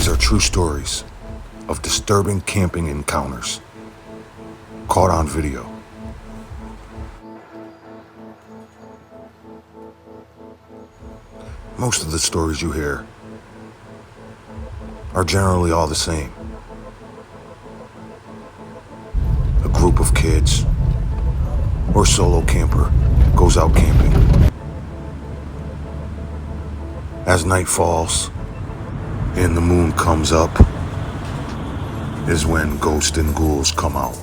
These are true stories of disturbing camping encounters caught on video. Most of the stories you hear are generally all the same. A group of kids or solo camper goes out camping. As night falls and the moon comes up is when ghosts and ghouls come out.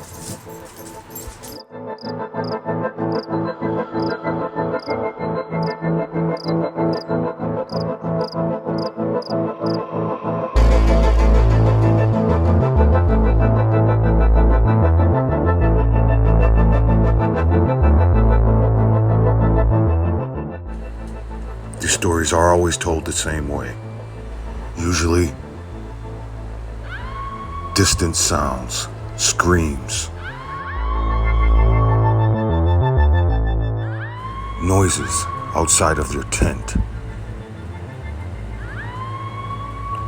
These stories are always told the same way. Usually, distant sounds, screams, noises outside of your tent,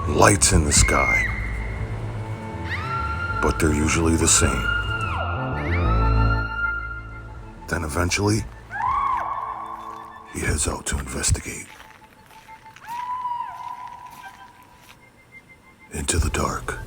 lights in the sky, but they're usually the same. Then eventually, he heads out to investigate. Into the dark.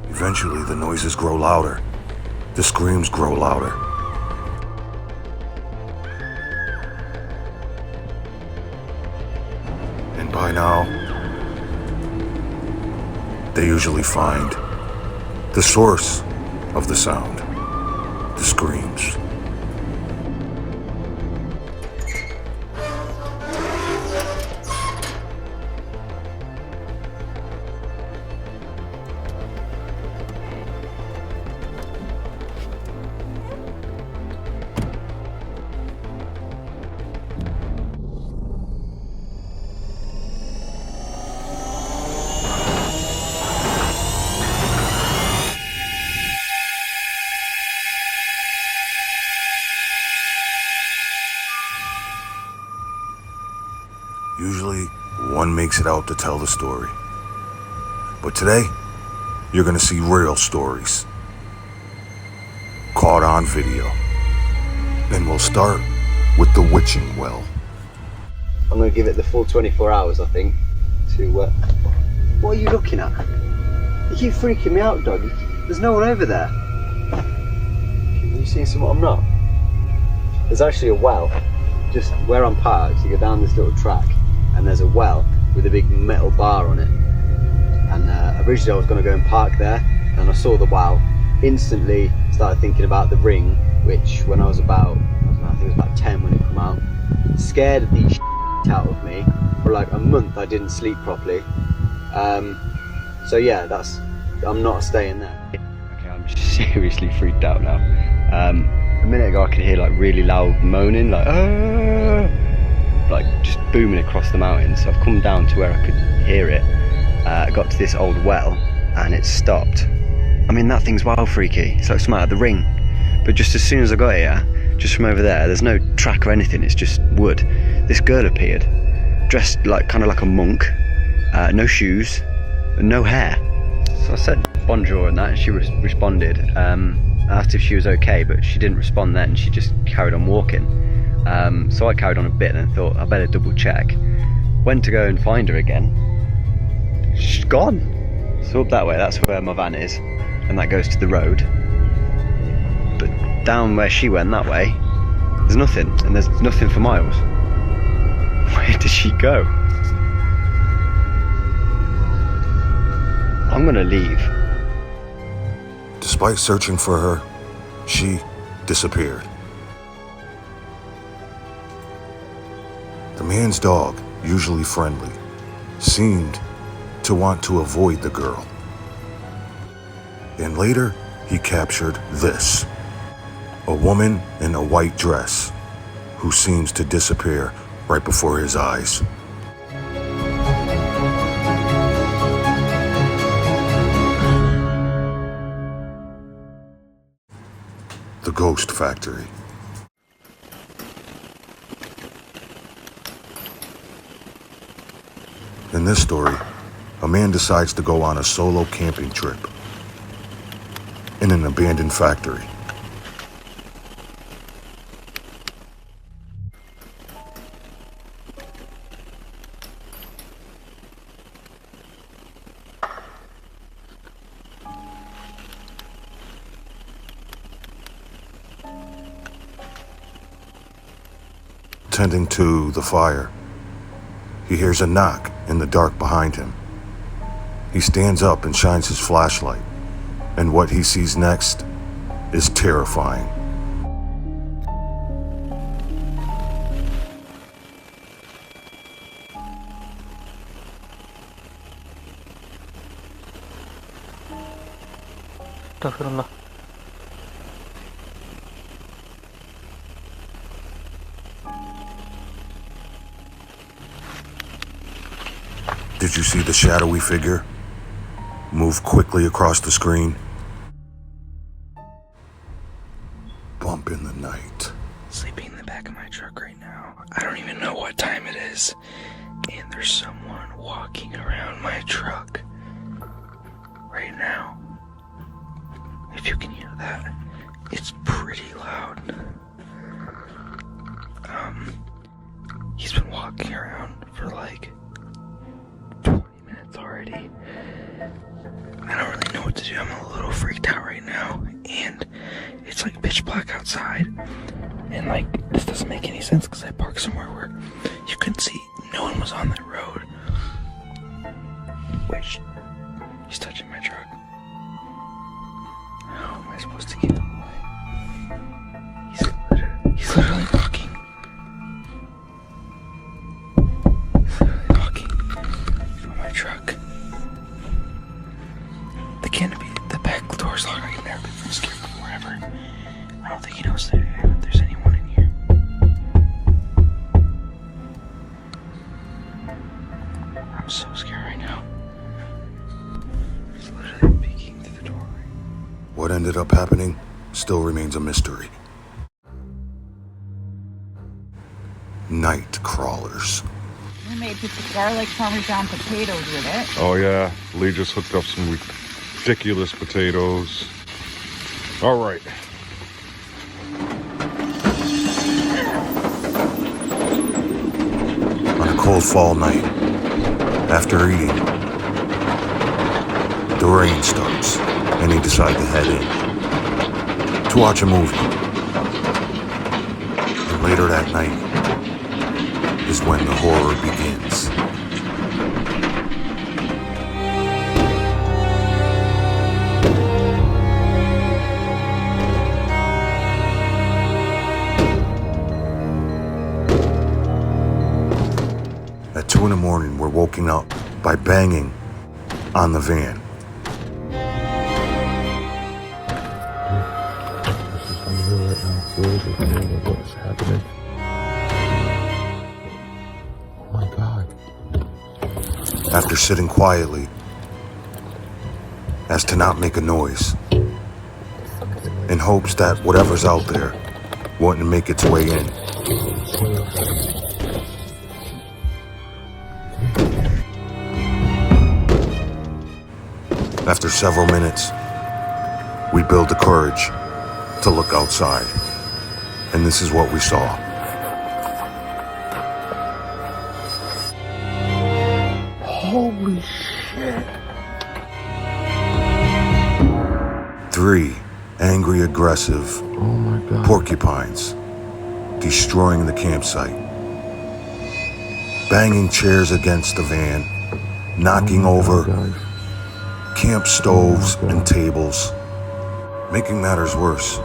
Eventually, the noises grow louder. The screams grow louder. And by now, they usually find the source of the sound, the screams. Usually, one makes it out to tell the story. But today, you're gonna see real stories. Caught on video. And we'll start with the witching well. I'm gonna give it the full 24 hours, I think, to, What are you looking at? You keep freaking me out, dog. There's no one over there. Are you seeing something I'm not? There's actually a well, just where I'm parked. You go down this little track, and there's a well with a big metal bar on it. And originally I was going to go and park there, and I saw the well, instantly started thinking about the ring, which when I was about, I think it was about 10 when it came out, scared the shit out of me. For like a month I didn't sleep properly. So yeah, I'm not staying there. Okay, I'm seriously freaked out now. A minute ago I could hear like really loud moaning, like just booming across the mountains. So I've come down to where I could hear it. I got to this old well and it stopped. I mean, that thing's wild freaky. It's like something out of The Ring. But just as soon as I got here, just from over there's no track or anything, it's just wood. This girl appeared, dressed kind of like a monk, no shoes, and no hair. So I said bonjour and that, and she responded. I asked if she was okay, but she didn't respond then. She just carried on walking. So I carried on a bit and thought I better double check. Went to go and find her again. She's gone. So up that way, that's where my van is, and that goes to the road. But down where she went that way, there's nothing, and there's nothing for miles. Where did she go? I'm gonna leave. Despite searching for her, she disappeared. The man's dog, usually friendly, seemed to want to avoid the girl. And later, he captured this. A woman in a white dress who seems to disappear right before his eyes. The Ghost Factory. In this story, a man decides to go on a solo camping trip in an abandoned factory. Tending to the fire, he hears a knock in the dark behind him. He stands up and shines his flashlight, and what he sees next is terrifying. Astaghfirullah. Did you see the shadowy figure move quickly across the screen? Bump in the night. Sleeping in the back of my truck right now. I don't even know what time it is. And there's someone walking around my truck right now. If you can hear that, it's pretty loud. He's been walking around for like 20 minutes already. I don't really know what to do. I'm a little freaked out right now. And it's like pitch black outside. And like, this doesn't make any sense because I parked somewhere where you couldn't see. No one was on that road. Wait, he's touching my truck. How am I supposed to get him away? He's literally knocking. He's literally knocking on my truck. The canopy, the back door's locked. I can never be from scared from wherever. I don't think he knows that there's anyone in here. I'm so scared right now. He's literally peeking through the doorway. What ended up happening still remains a mystery. Night crawlers. We made garlic parmesan potatoes with it. Oh yeah, Lee just hooked up some ridiculous potatoes. All right. On a cold fall night, after eating, the rain starts, and he decides to head in to watch a movie. And later that night is when the horror begins. At 2 a.m, we're woken up by banging on the van. I'm here right now. Where is it? What is happening? Oh my God. After sitting quietly, as to not make a noise, in hopes that whatever's out there wouldn't make its way in. After several minutes, we build the courage to look outside, and this is what we saw. Holy shit. 3 angry, aggressive Oh my God. porcupines destroying the campsite, banging chairs against the van, knocking over Guys. camp stoves and tables, making matters worse.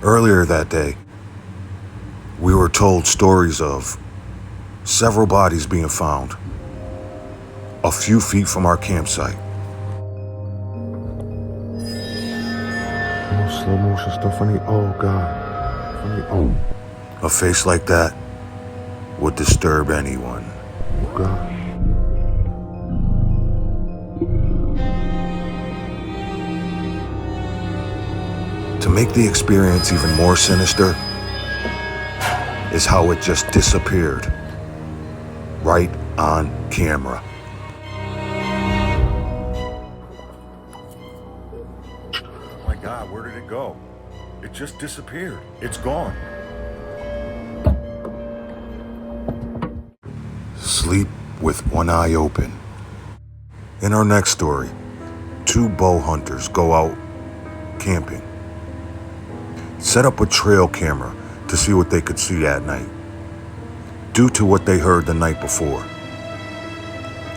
Earlier that day, we were told stories of several bodies being found a few feet from our campsite. No slow motion stuff funny. Oh God. Funny. Oh. A face like that would disturb anyone. God. To make the experience even more sinister is how it just disappeared. Right on camera. Oh my God, where did it go? It just disappeared. It's gone. Sleep with one eye open. In our next story, 2 bow hunters go out camping. Set up a trail camera to see what they could see at night, due to what they heard the night before.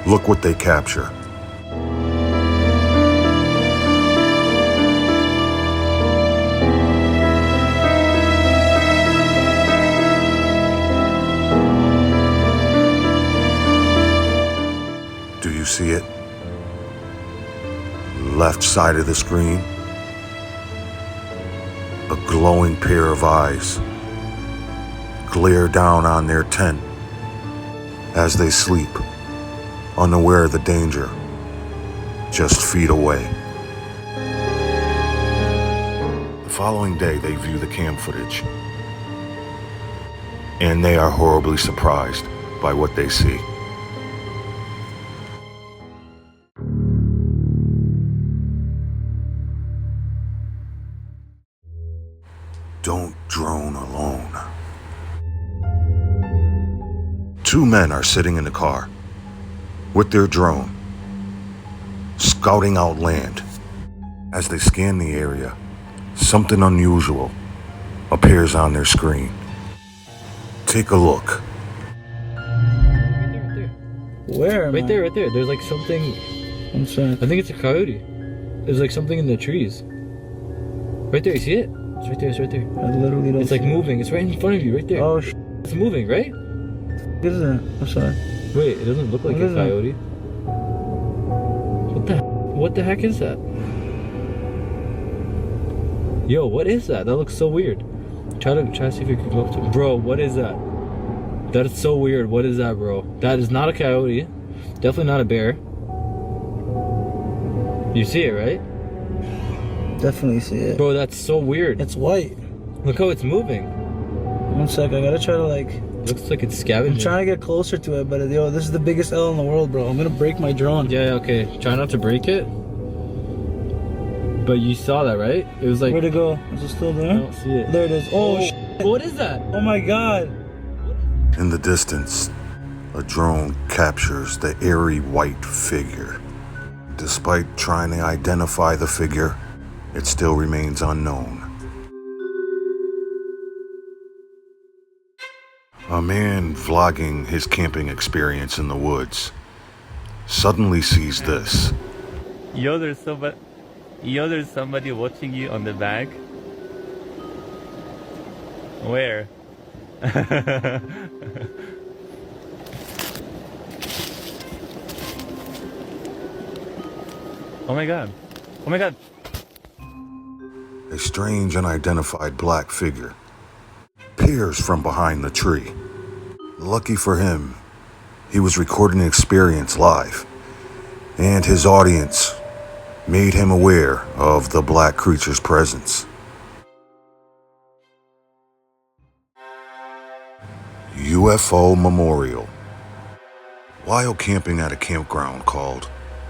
Look what they capture. Do you see it? Left side of the screen, a glowing pair of eyes glare down on their tent as they sleep, unaware of the danger just feet away. The following day, they view the cam footage, and they are horribly surprised by what they see. Don't drone alone. 2 men are sitting in the car with their drone, scouting out land. As they scan the area, something unusual appears on their screen. Take a look. Where? Right there, right there. There's like something. I'm sorry. I think it's a coyote. There's like something in the trees. Right there, you see it? It's right there, it's right there. I literally don't It's like see it. moving. It's right in front of you, right there. Oh, It's moving, right? what is that? I'm sorry. Wait, it doesn't look like What a is it? coyote. What the heck is that? Yo, what is that? That looks so weird. Try to see if you can go up to it. Bro, what is that? That is so weird. What is that, bro? That is not a coyote. Definitely not a bear. You see it, right? Definitely see it. Bro, that's so weird. It's white. Look how it's moving. 1 sec, I gotta try to like. Looks like it's I'm scavenging. trying to get closer to it, but yo, this is the biggest L in the world, bro. I'm gonna break my drone. Yeah, okay. Try not to break it. But you saw that, right? It was like. Where'd it go? Is it still I there? don't see it. There it is. Oh, What is that? oh my God. In the distance, a drone captures the airy white figure. Despite trying to identify the figure, it still remains unknown. A man vlogging his camping experience in the woods suddenly sees this. Yo, there's somebody watching you on the back. Where? Oh my god. Oh my god. A strange unidentified black figure peers from behind the tree. Lucky for him, he was recording the experience live, and his audience made him aware of the black creature's presence. UFO Memorial. While camping at a campground called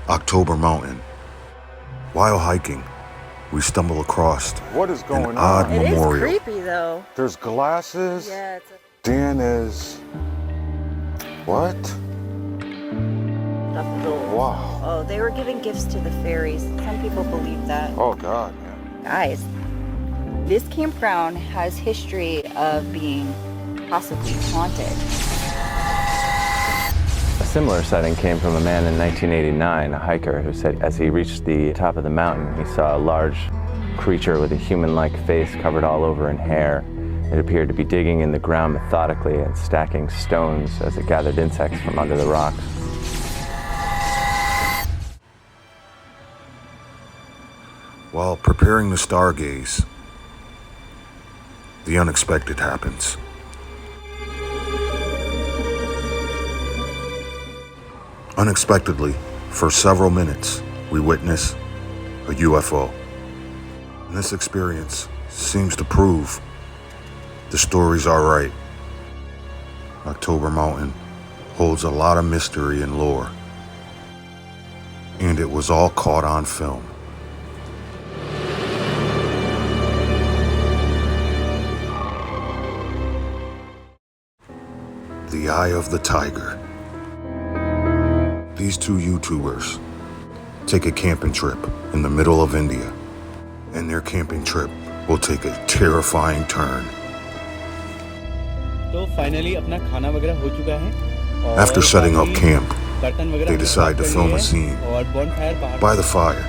October Mountain, while hiking, we stumble across What is an going odd on? It is memorial. creepy though. There's glasses. Yeah, it's Dan is. What? a little. Wow. Oh, they were giving gifts to the fairies. Some people believe that. Oh God, yeah. Guys, this campground has history of being possibly haunted. A similar sighting came from a man in 1989, a hiker, who said as he reached the top of the mountain, he saw a large creature with a human-like face covered all over in hair. It appeared to be digging in the ground methodically and stacking stones as it gathered insects from under the rocks. While preparing to stargaze, the unexpected happens. Unexpectedly, for several minutes, we witness a UFO. And this experience seems to prove the stories are right. October Mountain holds a lot of mystery and lore, and it was all caught on film. The Eye of the Tiger. These two YouTubers take a camping trip in the middle of India, and their camping trip will take a terrifying turn. After setting up camp, they decide to film a scene by the fire,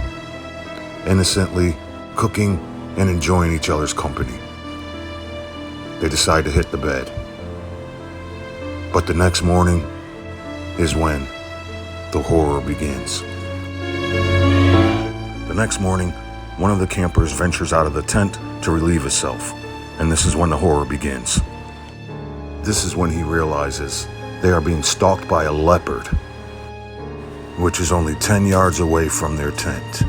innocently cooking and enjoying each other's company. They decide to hit the bed. But the next morning is when the horror begins. The next morning, one of the campers ventures out of the tent to relieve himself, and this is when the horror begins. This is when he realizes they are being stalked by a leopard, which is only 10 yards away from their tent.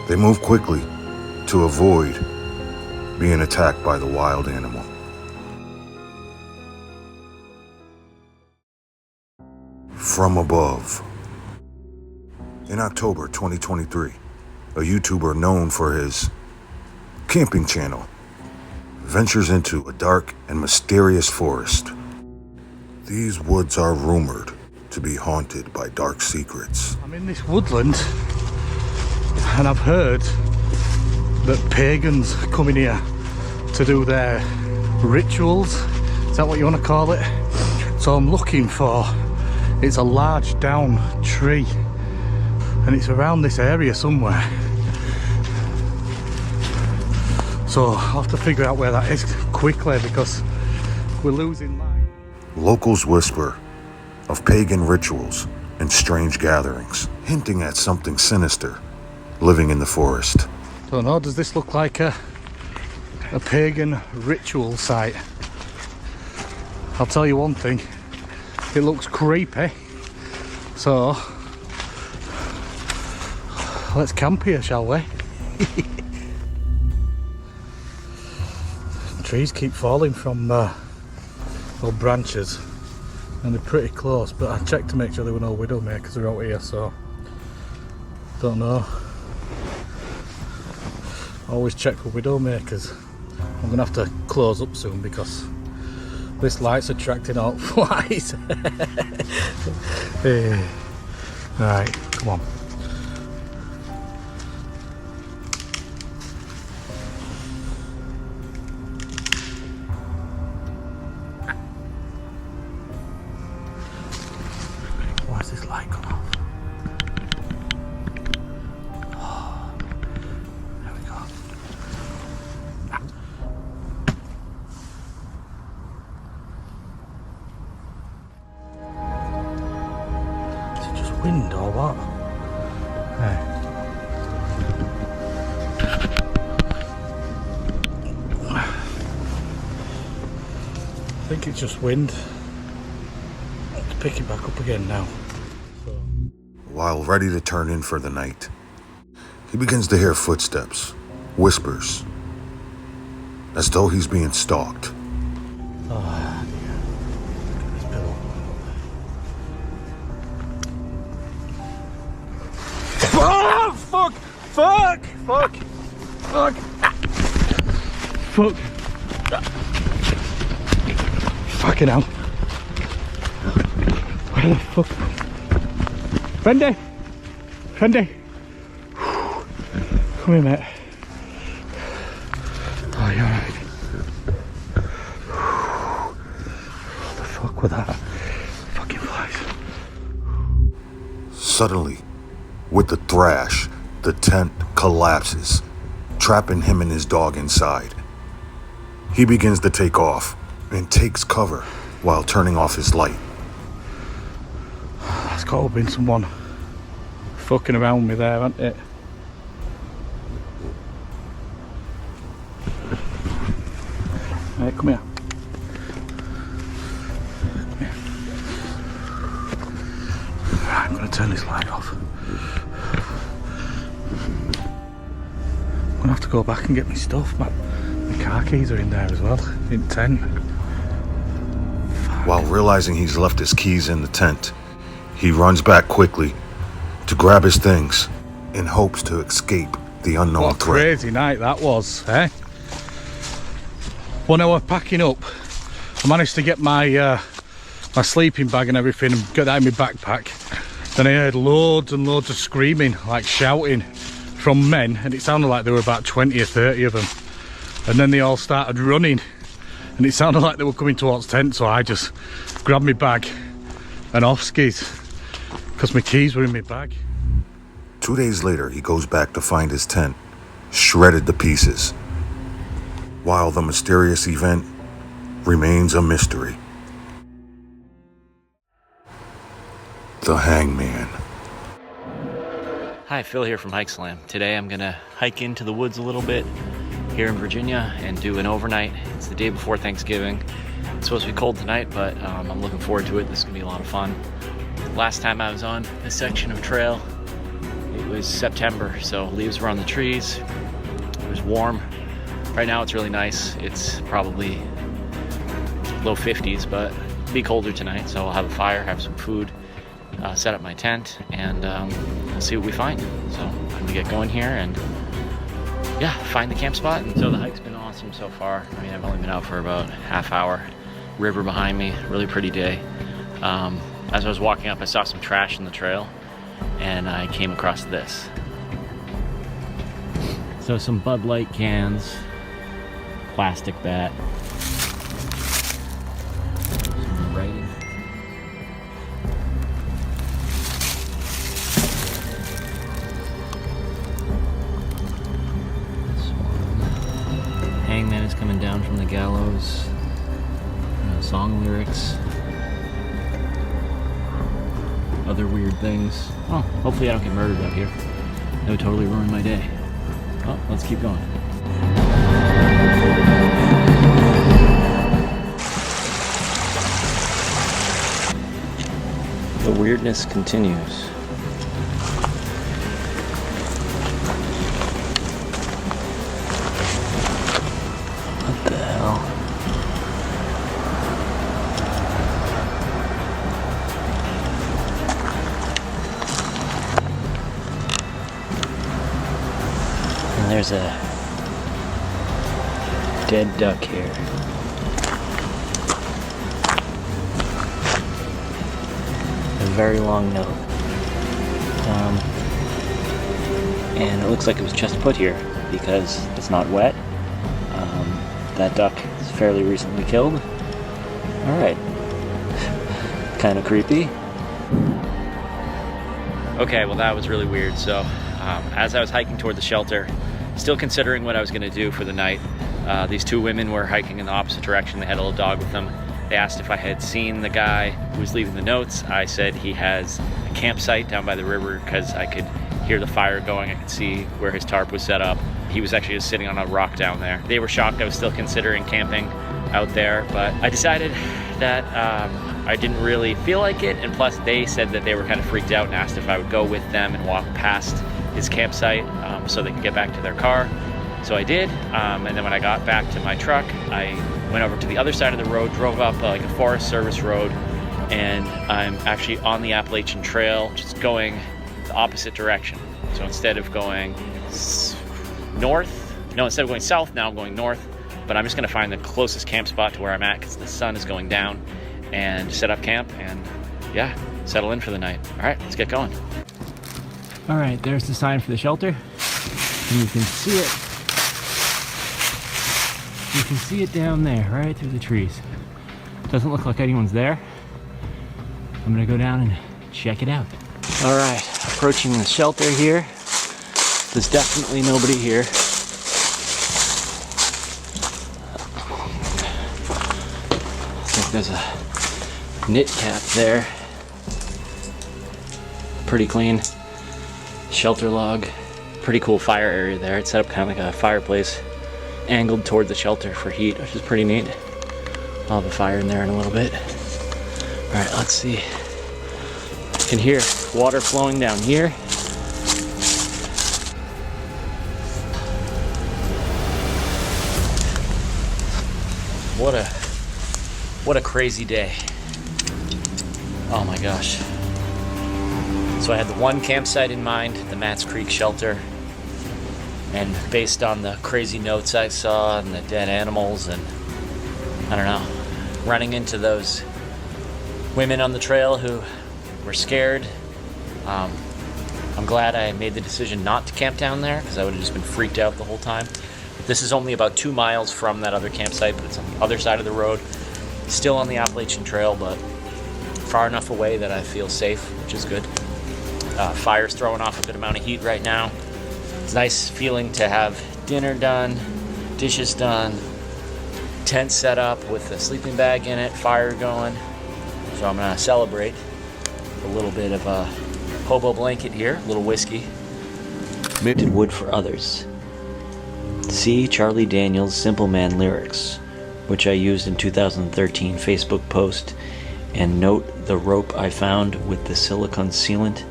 They move quickly to avoid being attacked by the wild animal. From above. In October 2023, a YouTuber known for his camping channel ventures into a dark and mysterious forest. These woods are rumored to be haunted by dark secrets. I'm in this woodland and I've heard that pagans come in here to do their rituals. Is that what you want to call it? So I'm looking for, it's a large down tree and it's around this area somewhere. So I'll have to figure out where that is quickly because we're losing light. Locals whisper of pagan rituals and strange gatherings, hinting at something sinister living in the forest. Don't know, does this look like a pagan ritual site? I'll tell you one thing, it looks creepy. So let's camp here, shall we? Trees keep falling from branches and they're pretty close, but I checked to make sure there were no widowmakers out here, so don't know. Always check for widowmakers. I'm gonna have to close up soon because this light's attracting all flies. Right, come on. Why is this light gone off? Wind or what? I think it's just wind. Let's pick it back up again now. While ready to turn in for the night, he begins to hear footsteps, whispers, as though he's being stalked. Oh dear. Look at this pillow. Oh, fuck! Fuck! Fuck! Fuck! Fuck! Fucking hell. Where the fuck? Fendi! Fendi! Come here, mate. Oh, you're right. What the fuck was that? Fucking flies. Suddenly, with the thrash, the tent collapses, trapping him and his dog inside. He begins to take off and takes cover while turning off his light. got to have been someone fucking around me there, hasn't it? Right, come here. Right, I'm going to turn this light off. I'm going to have to go back and get my stuff, man. My car keys are in there as well, in the tent. While realizing he's left his keys in the tent, he runs back quickly to grab his things in hopes to escape the unknown What a threat. crazy night that was, eh? When I was packing up, I managed to get my my sleeping bag and everything and get that in my backpack. Then I heard loads and loads of screaming, like shouting from men, and it sounded like there were about 20 or 30 of them. And then they all started running, and it sounded like they were coming towards tent, so I just grabbed my bag and off skis, because my keys were in my bag. 2 days later, he goes back to find his tent, shredded to pieces, while the mysterious event remains a mystery. The Hangman. Hi, Phil here from Hike Slam. Today I'm gonna hike into the woods a little bit here in Virginia and do an overnight. It's the day before Thanksgiving. It's supposed to be cold tonight, but I'm looking forward to it. This is gonna be a lot of fun. Last time I was on this section of trail, it was September, so leaves were on the trees. It was warm. Right now it's really nice. It's probably low 50s, but it'll be colder tonight, so I'll have a fire, have some food, set up my tent, and we'll see what we find. So I'm gonna get going here and yeah, find the camp spot. And so the hike's been awesome so far. I mean, I've only been out for about half hour. River behind me, really pretty day. As I was walking up, I saw some trash in the trail and I came across this. So some Bud Light cans, plastic bat, some writing. This one. Hangman is coming down from the gallows. Song lyrics. Other weird things. Oh, hopefully I don't get murdered out here. That would totally ruin my day. Oh, let's keep going. The weirdness continues. What the hell? And there's a dead duck here. A very long note. And it looks like it was just put here because it's not wet. That duck is fairly recently killed. Alright. Kind of creepy. Okay, well that was really weird. So as I was hiking toward the shelter, still considering what I was going to do for the night, these two women were hiking in the opposite direction. They had a little dog with them. They asked if I had seen the guy who was leaving the notes. I said he has a campsite down by the river because I could hear the fire going. I could see where his tarp was set up. He was actually just sitting on a rock down there. They were shocked I was still considering camping out there, but I decided that I didn't really feel like it, and plus they said that they were kind of freaked out and asked if I would go with them and walk past his campsite so they could get back to their car. So I did, and then when I got back to my truck, I went over to the other side of the road, drove up like a Forest Service road, and I'm actually on the Appalachian Trail, just going the opposite direction. So instead of going instead of going south, now I'm going north, but I'm just gonna find the closest camp spot to where I'm at because the sun is going down, and set up camp and yeah, settle in for the night. All right, let's get going. All right, there's the sign for the shelter, and you can see it. You can see it down there, right through the trees. Doesn't look like anyone's there. I'm gonna go down and check it out. All right, approaching the shelter here. There's definitely nobody here. I think there's a knit cap there. pretty clean. Shelter log. Pretty cool fire area there. It's set up kind of like a fireplace angled toward the shelter for heat, which is pretty neat. I'll have a fire in there in a little bit. Alright, let's see. You can hear water flowing down here. What a crazy day. Oh my gosh. So I had the one campsite in mind, the Mats Creek shelter, and based on the crazy notes I saw and the dead animals and I don't know, running into those women on the trail who were scared, I'm glad I made the decision not to camp down there because I would have just been freaked out the whole time. This is only about 2 miles from that other campsite, but it's on the other side of the road, still on the Appalachian Trail, but far enough away that I feel safe, which is good. Fire's throwing off a good amount of heat right now. It's a nice feeling to have dinner done, dishes done, tent set up with a sleeping bag in it, fire going. So I'm gonna celebrate a little bit of a hobo blanket here, a little whiskey. Minted wood for others. See Charlie Daniels' Simple Man lyrics, which I used in 2013 Facebook post, and note the rope I found with the silicone sealant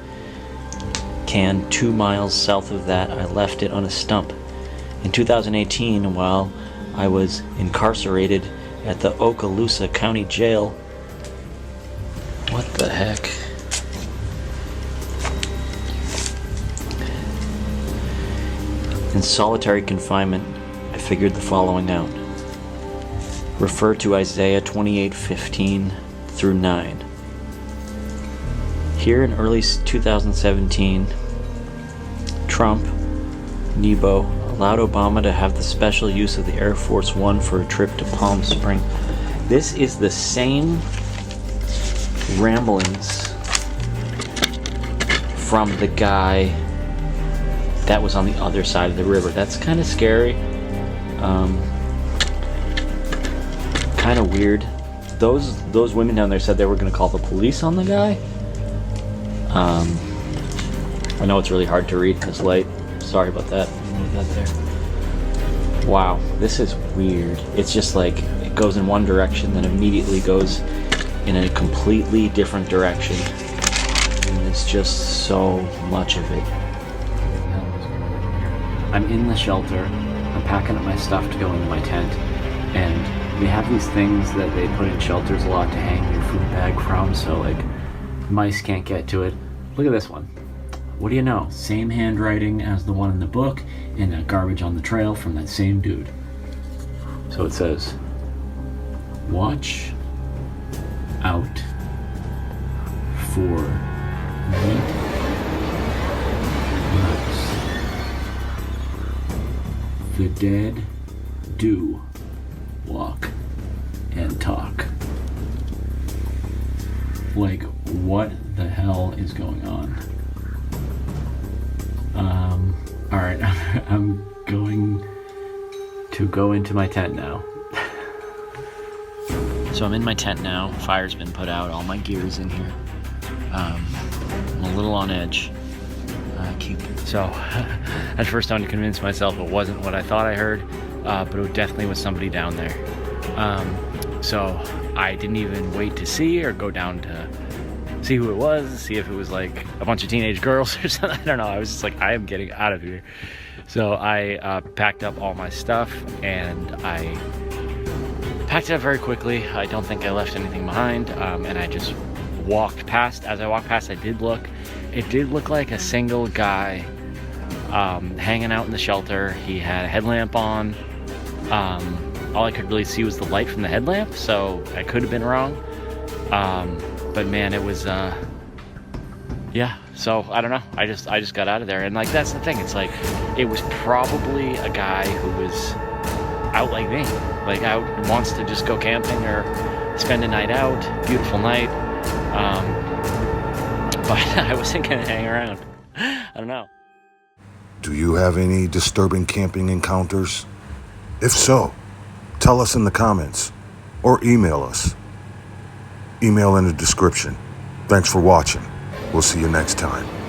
can 2 miles south of that. I left it on a stump. In 2018, while I was incarcerated at the Okaloosa County Jail. What the heck? In solitary confinement, I figured the following out. Refer to Isaiah 28:15 through 9. Here in early 2017, Trump, Nebo, allowed Obama to have the special use of the Air Force One for a trip to Palm Springs. This is the same ramblings from the guy that was on the other side of the river. That's kind of scary. Kind of weird. Those women down there said they were going to call the police on the guy. I know it's really hard to read in this light. Sorry about that. Move that there. Wow, this is weird. It's just like it goes in one direction, then immediately goes in a completely different direction. And it's just so much of it. I'm in the shelter. I'm packing up my stuff to go into my tent. And we have these things that they put in shelters a lot to hang your food bag from, so like mice can't get to it. Look at this one. What do you know? Same handwriting as the one in the book and that garbage on the trail from that same dude. So it says, watch out for meat mouse. The dead do walk and talk. Like, what the hell is going on? Alright, I'm going to go into my tent now. So I'm in my tent now, fire's been put out, all my gear's in here. I'm a little on edge. So, at first I had to convince myself it wasn't what I thought I heard, but it definitely was somebody down there. So I didn't even wait to see or go down to see who it was, see if it was like a bunch of teenage girls or something. I don't know. I was just like, I am getting out of here. So I packed up all my stuff and I packed it up very quickly. I don't think I left anything behind. And I just walked past. As I walked past, I did look. It did look like a single guy hanging out in the shelter. He had a headlamp on. All I could really see was the light from the headlamp, so I could have been wrong. But man, it was, yeah, so I don't know. I just got out of there. And like, that's the thing. It's like, it was probably a guy who was out like me, like out, wants to just go camping or spend a night out, beautiful night. But I wasn't gonna hang around. I don't know. Do you have any disturbing camping encounters? If so, tell us in the comments or email us. Email in the description. Thanks for watching. We'll see you next time.